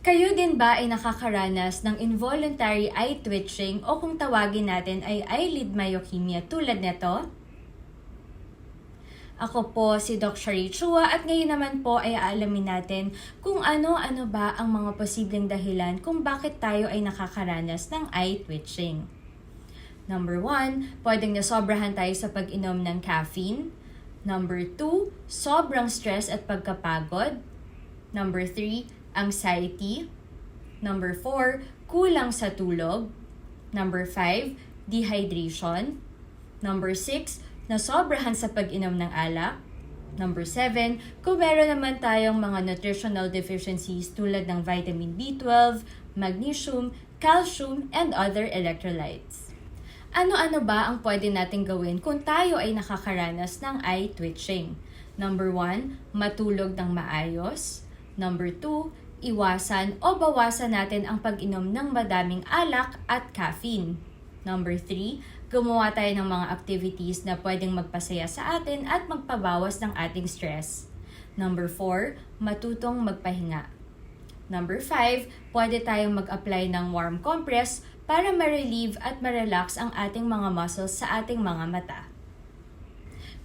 Kayo din ba ay nakakaranas ng involuntary eye twitching o kung tawagin natin ay eyelid myokymia tulad nito? Ako po si Doc Shari Chua at ngayon naman po ay aalamin natin kung ano-ano ba ang mga posibleng dahilan kung bakit tayo ay nakakaranas ng eye twitching. Number 1, pwedeng nasobrahan tayo sa pag-inom ng caffeine. Number 2, sobrang stress at pagkapagod. Number 3, anxiety. Number 4, kulang sa tulog. Number 5, dehydration. Number 6, nasobrahan sa pag-inom ng alak. Number 7, kung meron naman tayong mga nutritional deficiencies tulad ng vitamin B12, magnesium, calcium, and other electrolytes. Ano-ano ba ang pwede natin gawin kung tayo ay nakakaranas ng eye twitching? Number 1, matulog ng maayos. Number 2, iwasan o bawasan natin ang pag-inom ng madaming alak at caffeine. Number 3, gumawa tayo ng mga activities na pwedeng magpasaya sa atin at magpabawas ng ating stress. Number 4, matutong magpahinga. Number 5, pwede tayong mag-apply ng warm compress para ma-relieve at ma-relax ang ating mga muscles sa ating mga mata.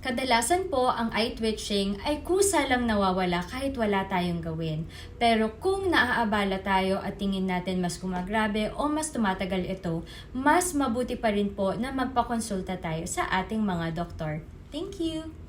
Kadalasan po, ang eye twitching ay kusa lang nawawala kahit wala tayong gawin. Pero kung naaabala tayo at tingin natin mas gumagrabe o mas tumatagal ito, mas mabuti pa rin po na magpakonsulta tayo sa ating mga doktor. Thank you!